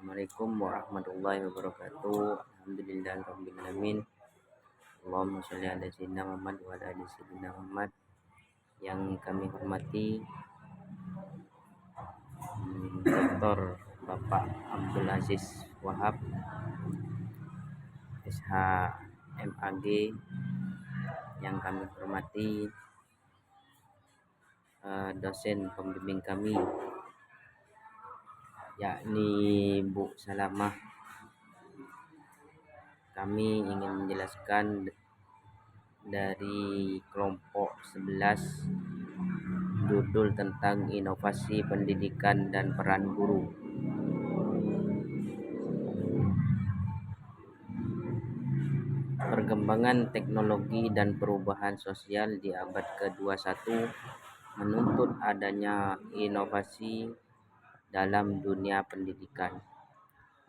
Assalamualaikum warahmatullahi wabarakatuh. Alhamdulillahirabbil alamin. Allahumma sholli ala sayyidina Muhammad wa ala ali sayyidina Muhammad. Yang kami hormati Dr. Bapak Abdul Aziz Wahab, SHMAG. Yang kami hormati dosen pembimbing kami, yakni Bu Salamah. Kami ingin menjelaskan dari kelompok 11, judul tentang inovasi pendidikan dan peran guru. Perkembangan teknologi dan perubahan sosial di abad ke-21 menuntut adanya inovasi dalam dunia pendidikan.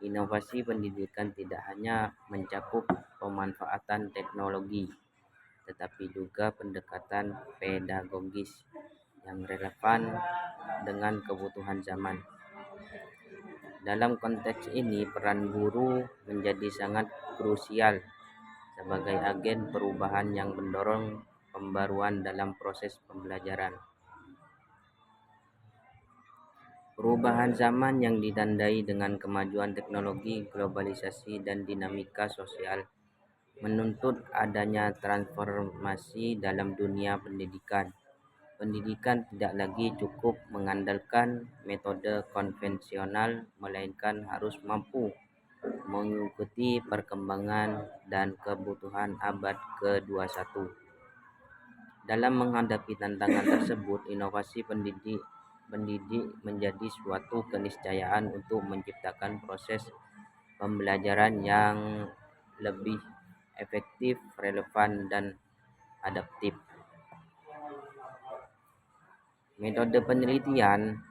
Inovasi pendidikan tidak hanya mencakup pemanfaatan teknologi, tetapi juga pendekatan pedagogis yang relevan dengan kebutuhan zaman. Dalam konteks ini, peran guru menjadi sangat krusial sebagai agen perubahan yang mendorong pembaruan dalam proses pembelajaran. Perubahan zaman yang ditandai dengan kemajuan teknologi, globalisasi, dan dinamika sosial menuntut adanya transformasi dalam dunia pendidikan. Pendidikan tidak lagi cukup mengandalkan metode konvensional, melainkan harus mampu mengikuti perkembangan dan kebutuhan abad ke-21. Dalam menghadapi tantangan tersebut, inovasi pendidik menjadi suatu keniscayaan untuk menciptakan proses pembelajaran yang lebih efektif, relevan, dan adaptif. Metode penelitian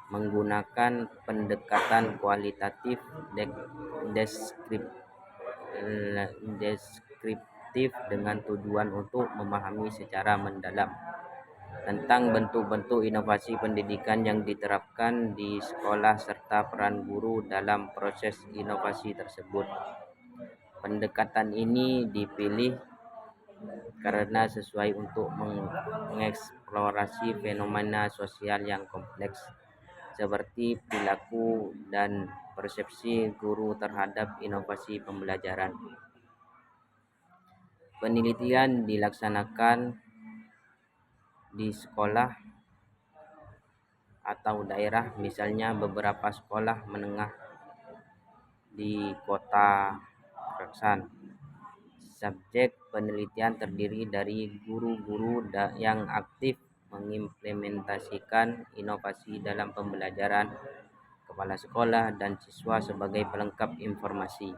menggunakan pendekatan kualitatif deskriptif dengan tujuan untuk memahami secara mendalam tentang bentuk-bentuk inovasi pendidikan yang diterapkan di sekolah serta peran guru dalam proses inovasi tersebut. Pendekatan ini dipilih karena sesuai untuk mengeksplorasi fenomena sosial yang kompleks, seperti perilaku dan persepsi guru terhadap inovasi pembelajaran. Penelitian dilaksanakan di sekolah atau daerah, misalnya beberapa sekolah menengah di kota Kraksan. Subjek penelitian terdiri dari guru-guru yang aktif mengimplementasikan inovasi dalam pembelajaran, kepala sekolah, dan siswa sebagai pelengkap informasi.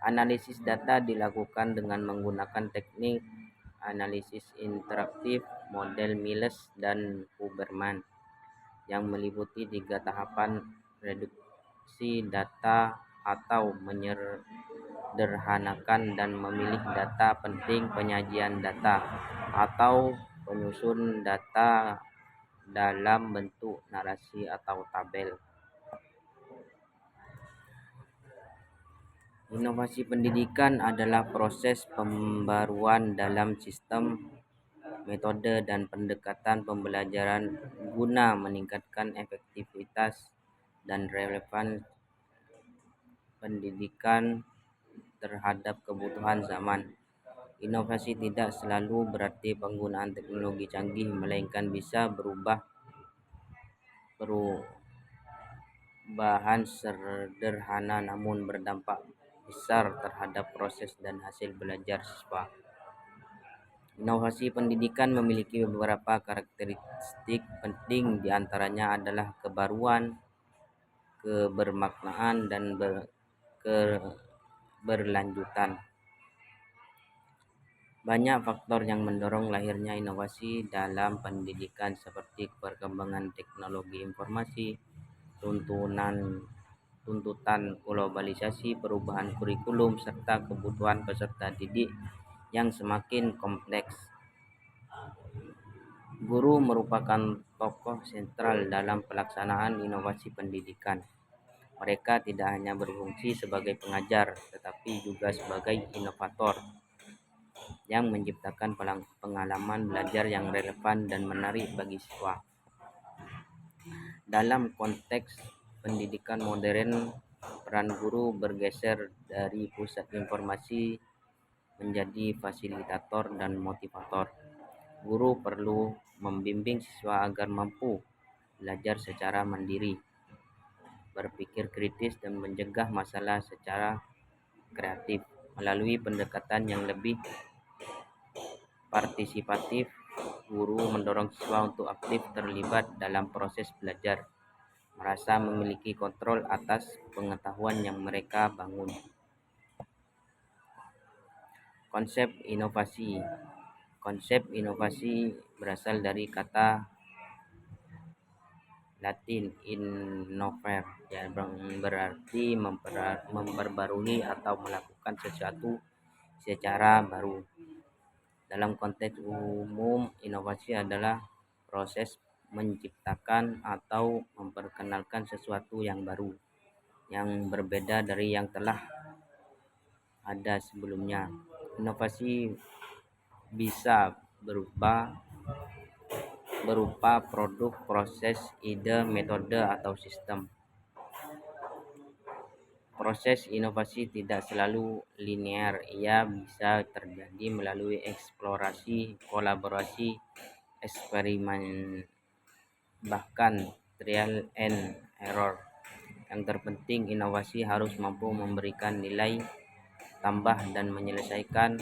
Analisis data dilakukan dengan menggunakan teknik analisis interaktif, model Miles dan Huberman, yang meliputi 3 tahapan: reduksi data atau menyederhanakan dan memilih data penting, penyajian data atau penyusun data dalam bentuk narasi atau tabel. Inovasi pendidikan adalah proses pembaruan dalam sistem, metode, dan pendekatan pembelajaran guna meningkatkan efektivitas dan relevan pendidikan terhadap kebutuhan zaman. Inovasi tidak selalu berarti penggunaan teknologi canggih, melainkan bisa perubahan sederhana namun berdampak besar terhadap proses dan hasil belajar siswa. Inovasi pendidikan memiliki beberapa karakteristik penting, diantaranya adalah kebaruan, kebermaknaan, dan keberlanjutan. Banyak faktor yang mendorong lahirnya inovasi dalam pendidikan, seperti perkembangan teknologi informasi, tuntutan globalisasi, perubahan kurikulum, serta kebutuhan peserta didik yang semakin kompleks. Guru merupakan tokoh sentral dalam pelaksanaan inovasi pendidikan. Mereka tidak hanya berfungsi sebagai pengajar, tetapi juga sebagai inovator yang menciptakan pengalaman belajar yang relevan dan menarik bagi siswa. Dalam konteks pendidikan modern, peran guru bergeser dari pusat informasi menjadi fasilitator dan motivator. Guru perlu membimbing siswa agar mampu belajar secara mandiri, berpikir kritis, dan mencegah masalah secara kreatif. Melalui pendekatan yang lebih partisipatif, guru mendorong siswa untuk aktif terlibat dalam proses belajar, merasa memiliki kontrol atas pengetahuan yang mereka bangun. Konsep inovasi. Konsep inovasi berasal dari kata Latin innovare, yang berarti memperbarui atau melakukan sesuatu secara baru. Dalam konteks umum, inovasi adalah proses menciptakan atau memperkenalkan sesuatu yang baru, yang berbeda dari yang telah ada sebelumnya. Inovasi bisa berupa produk, proses, ide, metode, atau sistem. Proses inovasi tidak selalu linear, ia bisa terjadi melalui eksplorasi, kolaborasi, eksperimen, bahkan trial and error. Yang terpenting, inovasi harus mampu memberikan nilai tambah dan menyelesaikan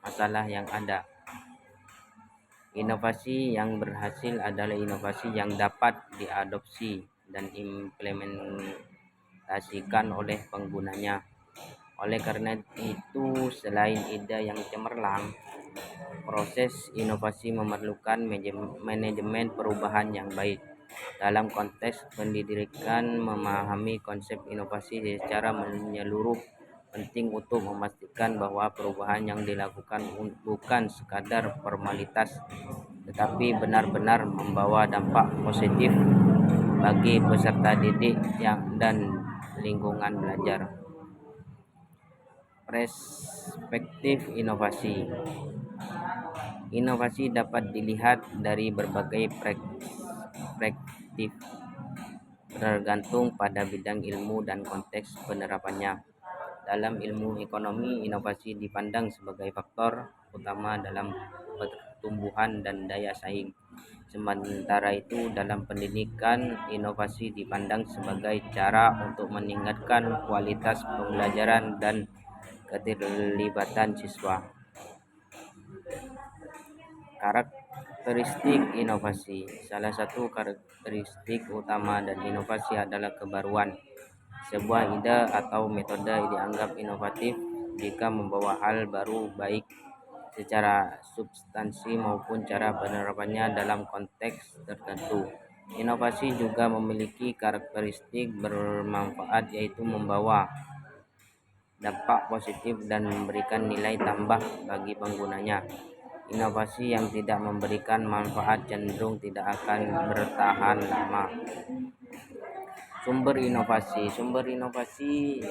masalah yang ada. Inovasi yang berhasil adalah inovasi yang dapat diadopsi dan implementasikan oleh penggunanya. Oleh karena itu, selain ide yang cemerlang, proses inovasi memerlukan manajemen perubahan yang baik. Dalam konteks pendidikan, memahami konsep inovasi secara menyeluruh penting untuk memastikan bahwa perubahan yang dilakukan bukan sekadar formalitas, tetapi benar-benar membawa dampak positif bagi peserta didik dan lingkungan belajar. Perspektif inovasi. Inovasi dapat dilihat dari berbagai perspektif, tergantung pada bidang ilmu dan konteks penerapannya. Dalam ilmu ekonomi, inovasi dipandang sebagai faktor utama dalam pertumbuhan dan daya saing. Sementara itu, dalam pendidikan, inovasi dipandang sebagai cara untuk meningkatkan kualitas pembelajaran dan keterlibatan siswa. Karakteristik inovasi. Salah satu karakteristik utama dari inovasi adalah kebaruan. Sebuah ide atau metode dianggap inovatif jika membawa hal baru, baik secara substansi maupun cara penerapannya dalam konteks tertentu. Inovasi juga memiliki karakteristik bermanfaat, yaitu membawa dampak positif dan memberikan nilai tambah bagi penggunanya. Inovasi yang tidak memberikan manfaat cenderung tidak akan bertahan lama. Sumber inovasi. Sumber inovasi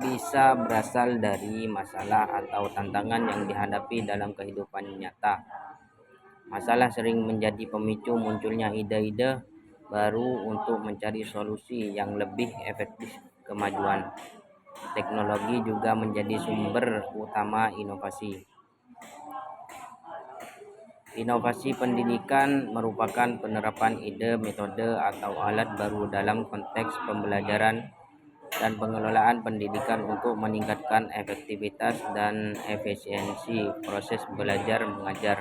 bisa berasal dari masalah atau tantangan yang dihadapi dalam kehidupan nyata. Masalah sering menjadi pemicu munculnya ide-ide baru untuk mencari solusi yang lebih efektif kemajuan. Teknologi juga menjadi sumber utama inovasi. Inovasi pendidikan merupakan penerapan ide, metode, atau alat baru dalam konteks pembelajaran dan pengelolaan pendidikan untuk meningkatkan efektivitas dan efisiensi proses belajar mengajar.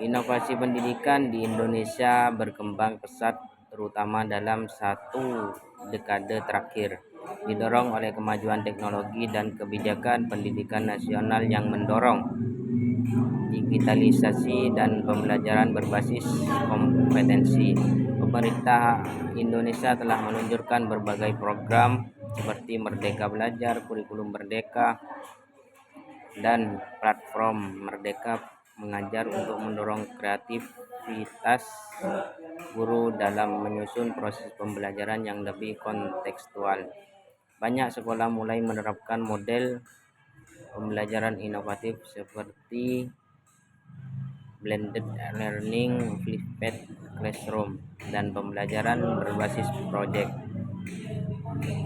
Inovasi pendidikan di Indonesia berkembang pesat, terutama dalam satu dekade terakhir, didorong oleh kemajuan teknologi dan kebijakan pendidikan nasional yang mendorong digitalisasi dan pembelajaran berbasis kompetensi. Pemerintah Indonesia telah meluncurkan berbagai program seperti Merdeka Belajar, Kurikulum Merdeka, dan Platform Merdeka mengajar untuk mendorong kreativitas guru dalam menyusun proses pembelajaran yang lebih kontekstual. Banyak sekolah mulai menerapkan model pembelajaran inovatif seperti blended learning, flipped classroom, dan pembelajaran berbasis proyek.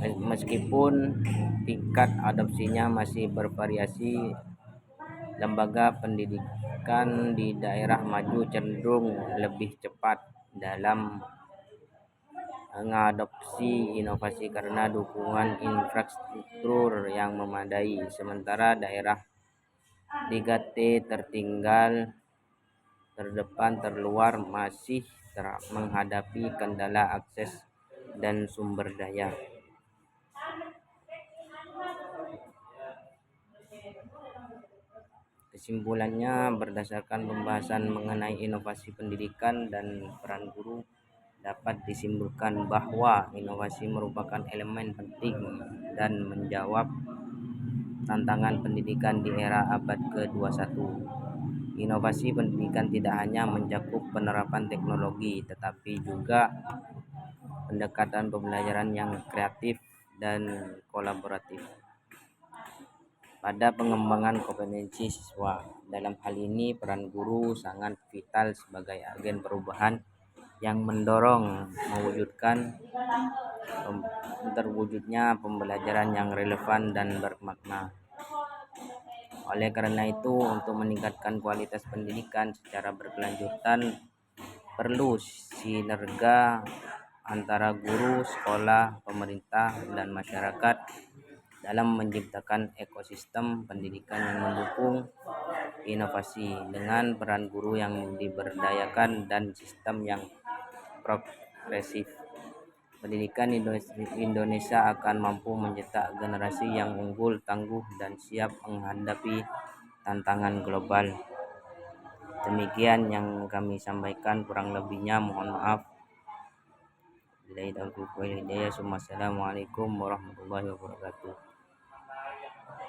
Meskipun tingkat adopsinya masih bervariasi, lembaga pendidikan di daerah maju cenderung lebih cepat dalam mengadopsi inovasi karena dukungan infrastruktur yang memadai, sementara daerah 3T tertinggal, terdepan, terluar masih menghadapi kendala akses dan sumber daya. Kesimpulannya, berdasarkan pembahasan mengenai inovasi pendidikan dan peran guru, dapat disimpulkan bahwa inovasi merupakan elemen penting dan menjawab tantangan pendidikan di era abad ke-21. Inovasi pendidikan tidak hanya mencakup penerapan teknologi, tetapi juga pendekatan pembelajaran yang kreatif dan kolaboratif pada pengembangan kompetensi siswa. Dalam hal ini, peran guru sangat vital sebagai agen perubahan yang mendorong terwujudnya pembelajaran yang relevan dan bermakna. Oleh karena itu, untuk meningkatkan kualitas pendidikan secara berkelanjutan, perlu sinerga antara guru, sekolah, pemerintah, dan masyarakat dalam menciptakan ekosistem pendidikan yang mendukung inovasi. Dengan peran guru yang diberdayakan dan sistem yang progresif, pendidikan Indonesia akan mampu mencetak generasi yang unggul, tangguh, dan siap menghadapi tantangan global. Demikian yang kami sampaikan, kurang lebihnya mohon maaf. Assalamualaikum warahmatullahi wabarakatuh.